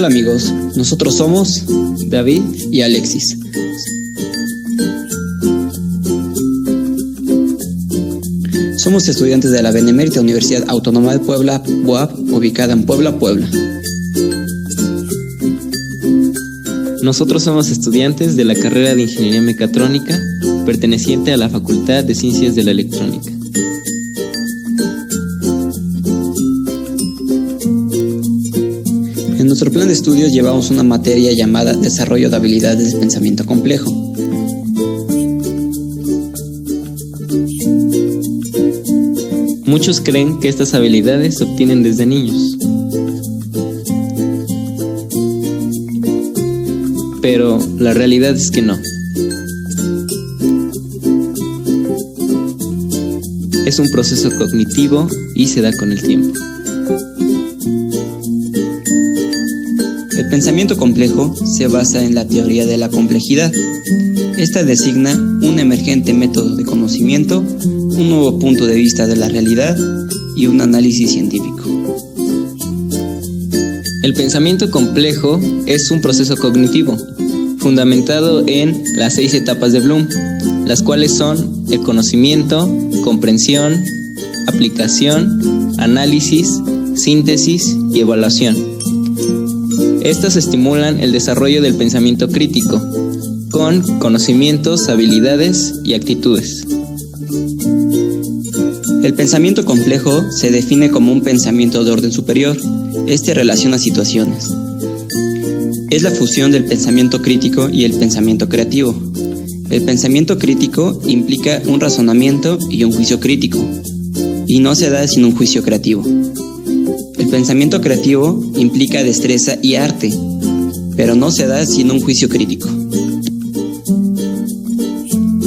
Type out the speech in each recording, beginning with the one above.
Hola amigos, nosotros somos David y Alexis. Somos estudiantes de la Benemérita Universidad Autónoma de Puebla, UAP, ubicada en Puebla, Puebla. Nosotros somos estudiantes de la carrera de Ingeniería Mecatrónica, perteneciente a la Facultad de Ciencias de la Electrónica. En nuestro plan de estudios llevamos una materia llamada Desarrollo de habilidades de pensamiento complejo. Muchos creen que estas habilidades se obtienen desde niños. Pero la realidad es que no. Es un proceso cognitivo y se da con el tiempo. El pensamiento complejo se basa en la teoría de la complejidad. Esta designa un emergente método de conocimiento, un nuevo punto de vista de la realidad y un análisis científico. El pensamiento complejo es un proceso cognitivo, fundamentado en las 6 etapas de Bloom, las cuales son el conocimiento, comprensión, aplicación, análisis, síntesis y evaluación. Estas estimulan el desarrollo del pensamiento crítico, con conocimientos, habilidades y actitudes. El pensamiento complejo se define como un pensamiento de orden superior. Este relaciona situaciones. Es la fusión del pensamiento crítico y el pensamiento creativo. El pensamiento crítico implica un razonamiento y un juicio crítico, y no se da sin un juicio creativo. El pensamiento creativo implica destreza y arte, pero no se da sin un juicio crítico.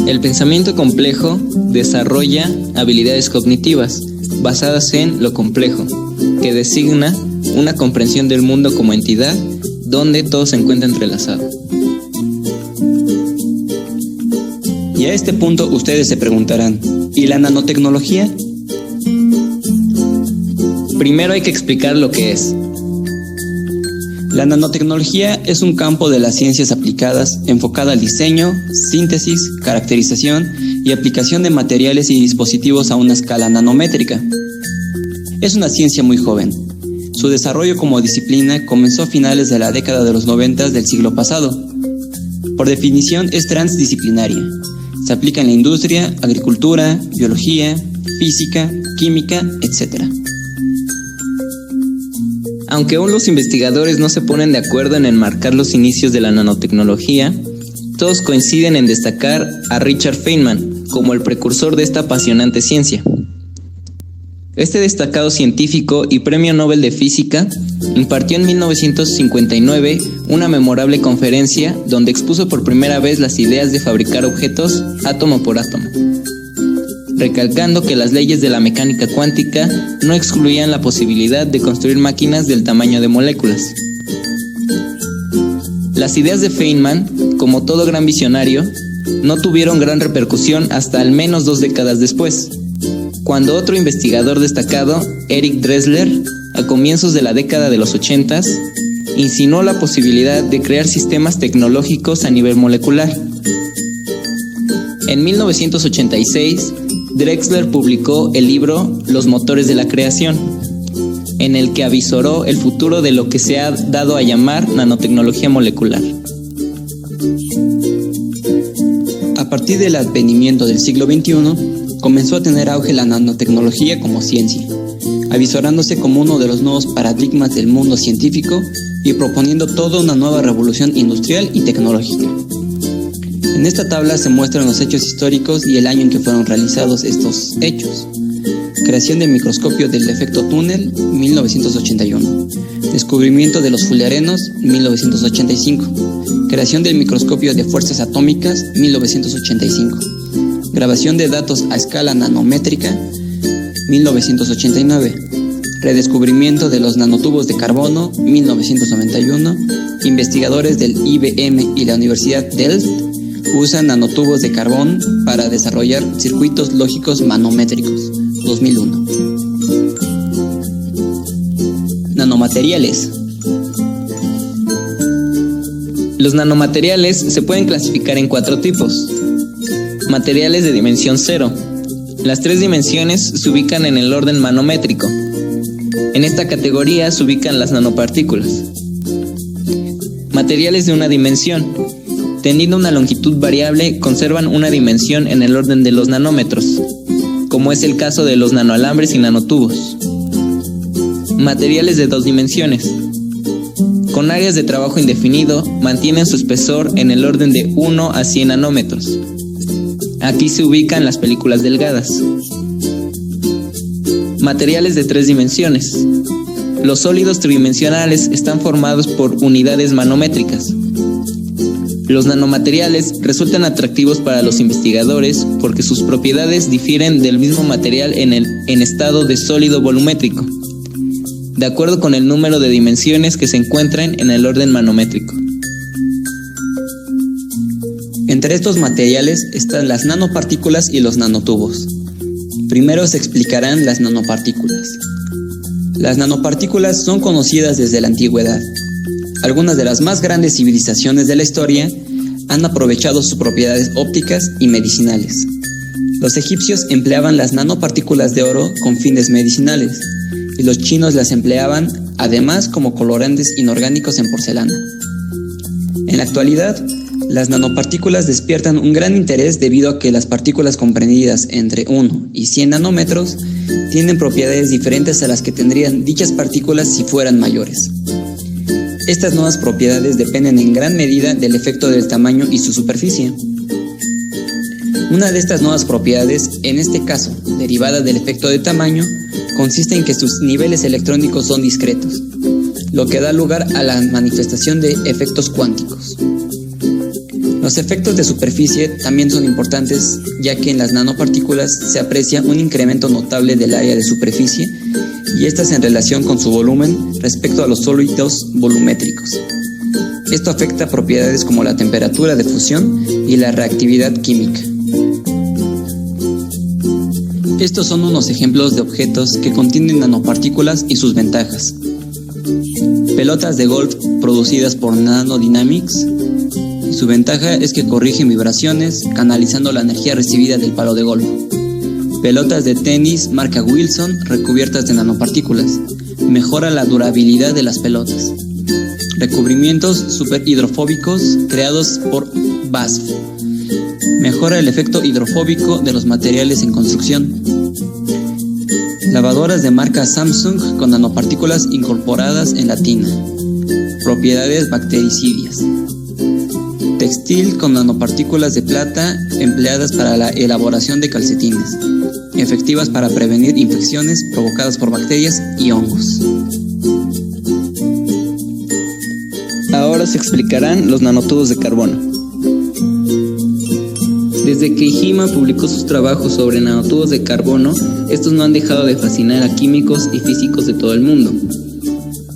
El pensamiento complejo desarrolla habilidades cognitivas basadas en lo complejo, que designa una comprensión del mundo como entidad donde todo se encuentra entrelazado. Y a este punto ustedes se preguntarán, ¿y la nanotecnología? Primero hay que explicar lo que es. La nanotecnología es un campo de las ciencias aplicadas enfocada al diseño, síntesis, caracterización y aplicación de materiales y dispositivos a una escala nanométrica. Es una ciencia muy joven. Su desarrollo como disciplina comenzó a finales de la década de los 90 del siglo pasado. Por definición es transdisciplinaria. Se aplica en la industria, agricultura, biología, física, química, etc. Aunque aún los investigadores no se ponen de acuerdo en enmarcar los inicios de la nanotecnología, todos coinciden en destacar a Richard Feynman como el precursor de esta apasionante ciencia. Este destacado científico y premio Nobel de Física impartió en 1959 una memorable conferencia donde expuso por primera vez las ideas de fabricar objetos átomo por átomo, recalcando que las leyes de la mecánica cuántica no excluían la posibilidad de construir máquinas del tamaño de moléculas. Las ideas de Feynman, como todo gran visionario, no tuvieron gran repercusión hasta al menos 2 décadas después, cuando otro investigador destacado, Eric Drexler, a comienzos de la década de los 80s, insinuó la posibilidad de crear sistemas tecnológicos a nivel molecular. En 1986, Drexler publicó el libro Los motores de la creación, en el que avisoró el futuro de lo que se ha dado a llamar nanotecnología molecular. A partir del advenimiento del siglo XXI, comenzó a tener auge la nanotecnología como ciencia, avisorándose como uno de los nuevos paradigmas del mundo científico y proponiendo toda una nueva revolución industrial y tecnológica. En esta tabla se muestran los hechos históricos y el año en que fueron realizados estos hechos. Creación del microscopio del efecto túnel, 1981. Descubrimiento de los fullerenos, 1985. Creación del microscopio de fuerzas atómicas, 1985. Grabación de datos a escala nanométrica, 1989. Redescubrimiento de los nanotubos de carbono, 1991. Investigadores del IBM y la Universidad Delft usan nanotubos de carbón para desarrollar circuitos lógicos manométricos, 2001. Nanomateriales. Los nanomateriales se pueden clasificar en 4 tipos. Materiales de dimensión 0. Las 3 dimensiones se ubican en el orden manométrico. En esta categoría se ubican las nanopartículas. Materiales de una dimensión. Teniendo una longitud variable, conservan una dimensión en el orden de los nanómetros, como es el caso de los nanoalambres y nanotubos. Materiales de 2 dimensiones. Con áreas de trabajo indefinido, mantienen su espesor en el orden de 1 a 100 nanómetros. Aquí se ubican las películas delgadas. Materiales de 3 dimensiones. Los sólidos tridimensionales están formados por unidades manométricas. Los nanomateriales resultan atractivos para los investigadores porque sus propiedades difieren del mismo material en estado de sólido volumétrico, de acuerdo con el número de dimensiones que se encuentran en el orden manométrico. Entre estos materiales están las nanopartículas y los nanotubos. Primero se explicarán las nanopartículas. Las nanopartículas son conocidas desde la antigüedad. Algunas de las más grandes civilizaciones de la historia han aprovechado sus propiedades ópticas y medicinales. Los egipcios empleaban las nanopartículas de oro con fines medicinales, y los chinos las empleaban además como colorantes inorgánicos en porcelana. En la actualidad, las nanopartículas despiertan un gran interés debido a que las partículas comprendidas entre 1 y 100 nanómetros tienen propiedades diferentes a las que tendrían dichas partículas si fueran mayores. Estas nuevas propiedades dependen en gran medida del efecto del tamaño y su superficie. Una de estas nuevas propiedades, en este caso derivada del efecto de tamaño, consiste en que sus niveles electrónicos son discretos, lo que da lugar a la manifestación de efectos cuánticos. Los efectos de superficie también son importantes, ya que en las nanopartículas se aprecia un incremento notable del área de superficie y estas en relación con su volumen respecto a los sólidos volumétricos. Esto afecta a propiedades como la temperatura de fusión y la reactividad química. Estos son unos ejemplos de objetos que contienen nanopartículas y sus ventajas. Pelotas de golf producidas por Nano Dynamics. Su ventaja es que corrigen vibraciones, canalizando la energía recibida del palo de golf. Pelotas de tenis marca Wilson recubiertas de nanopartículas. Mejora la durabilidad de las pelotas. Recubrimientos superhidrofóbicos creados por BASF. Mejora el efecto hidrofóbico de los materiales en construcción. Lavadoras de marca Samsung con nanopartículas incorporadas en la tina. Propiedades bactericidas. Textil con nanopartículas de plata empleadas para la elaboración de calcetines, efectivas para prevenir infecciones provocadas por bacterias y hongos. Ahora se explicarán los nanotubos de carbono. Desde que Hima publicó sus trabajos sobre nanotubos de carbono, estos no han dejado de fascinar a químicos y físicos de todo el mundo.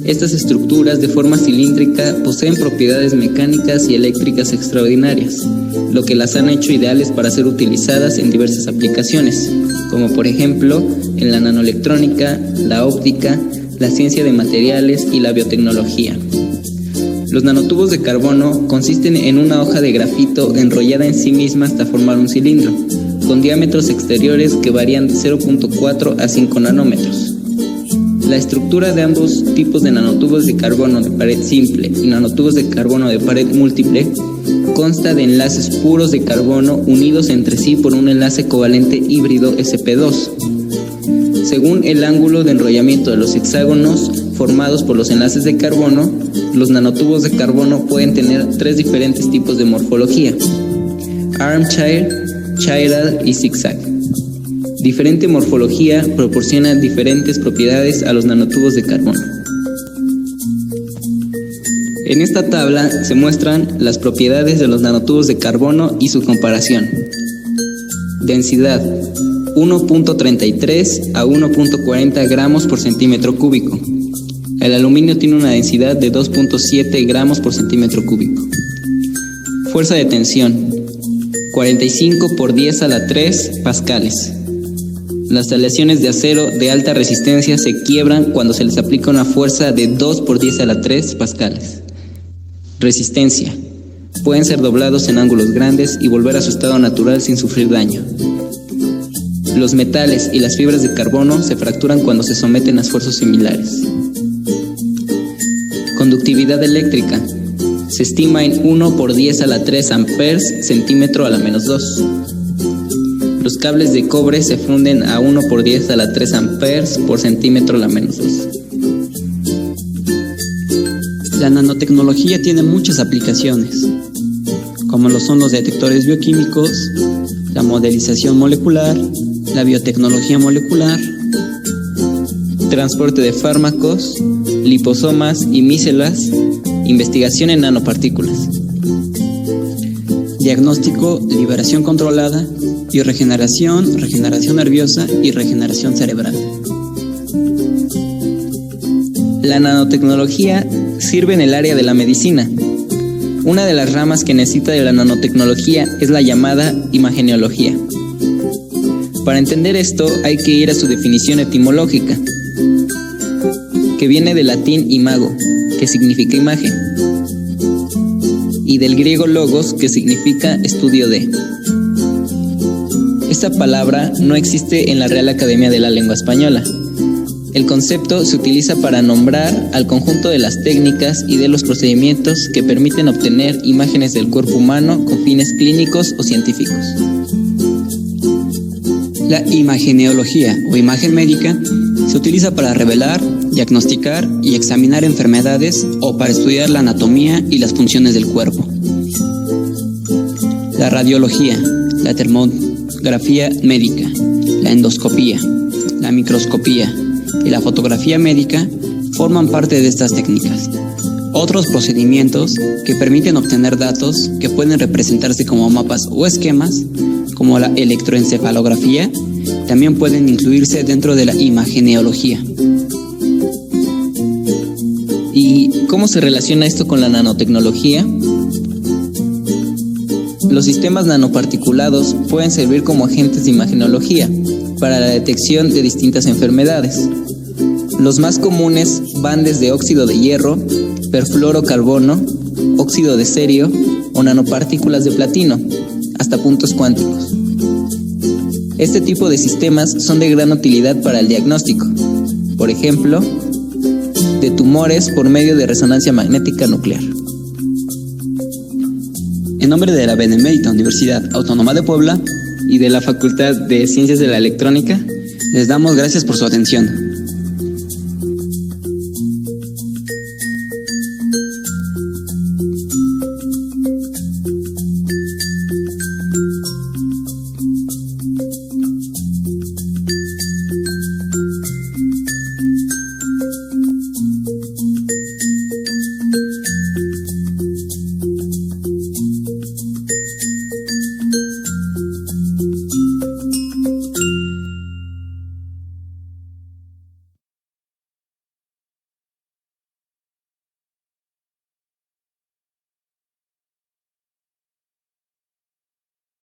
Estas estructuras de forma cilíndrica poseen propiedades mecánicas y eléctricas extraordinarias, lo que las han hecho ideales para ser utilizadas en diversas aplicaciones, como por ejemplo en la nanoelectrónica, la óptica, la ciencia de materiales y la biotecnología. Los nanotubos de carbono consisten en una hoja de grafito enrollada en sí misma hasta formar un cilindro, con diámetros exteriores que varían de 0.4 a 5 nanómetros. La estructura de ambos tipos de nanotubos de carbono de pared simple y nanotubos de carbono de pared múltiple consta de enlaces puros de carbono unidos entre sí por un enlace covalente híbrido sp2. Según el ángulo de enrollamiento de los hexágonos formados por los enlaces de carbono, los nanotubos de carbono pueden tener 3 diferentes tipos de morfología: armchair, chiral y zigzag. Diferente morfología proporciona diferentes propiedades a los nanotubos de carbono. En esta tabla se muestran las propiedades de los nanotubos de carbono y su comparación. Densidad: 1.33 a 1.40 gramos por centímetro cúbico. El aluminio tiene una densidad de 2.7 gramos por centímetro cúbico. Fuerza de tensión: 45 por 10 a la 3 pascales. Las aleaciones de acero de alta resistencia se quiebran cuando se les aplica una fuerza de 2 por 10 a la 3 pascales. Resistencia: Pueden ser doblados en ángulos grandes y volver a su estado natural sin sufrir daño. Los metales y las fibras de carbono se fracturan cuando se someten a esfuerzos similares. Conductividad eléctrica. Se estima en 1 por 10 a la 3 amperes centímetro a la menos 2. Los cables de cobre se funden a 1 por 10 a la 3 amperes por centímetro a la menos 2. La nanotecnología tiene muchas aplicaciones, como lo son los detectores bioquímicos, la modelización molecular, la biotecnología molecular, transporte de fármacos, liposomas y mícelas, investigación en nanopartículas, diagnóstico, liberación controlada, bioregeneración, regeneración nerviosa y regeneración cerebral. La nanotecnología sirve en el área de la medicina. Una de las ramas que necesita de la nanotecnología es la llamada imagenología. Para entender esto hay que ir a su definición etimológica, que viene del latín imago, que significa imagen, y del griego logos, que significa estudio de. Esta palabra no existe en la Real Academia de la Lengua Española. El concepto se utiliza para nombrar al conjunto de las técnicas y de los procedimientos que permiten obtener imágenes del cuerpo humano con fines clínicos o científicos. La imagenología o imagen médica se utiliza para revelar, diagnosticar y examinar enfermedades o para estudiar la anatomía y las funciones del cuerpo. La radiología, la termografía médica, la endoscopía, la microscopía y la fotografía médica forman parte de estas técnicas. Otros procedimientos que permiten obtener datos que pueden representarse como mapas o esquemas, como la electroencefalografía, también pueden incluirse dentro de la imagenología. ¿Y cómo se relaciona esto con la nanotecnología? Los sistemas nanoparticulados pueden servir como agentes de imagenología para la detección de distintas enfermedades. Los más comunes van desde óxido de hierro, perfluorocarbono, óxido de cerio o nanopartículas de platino, hasta puntos cuánticos. Este tipo de sistemas son de gran utilidad para el diagnóstico, por ejemplo, de tumores por medio de resonancia magnética nuclear. En nombre de la Benemérita Universidad Autónoma de Puebla y de la Facultad de Ciencias de la Electrónica, les damos gracias por su atención.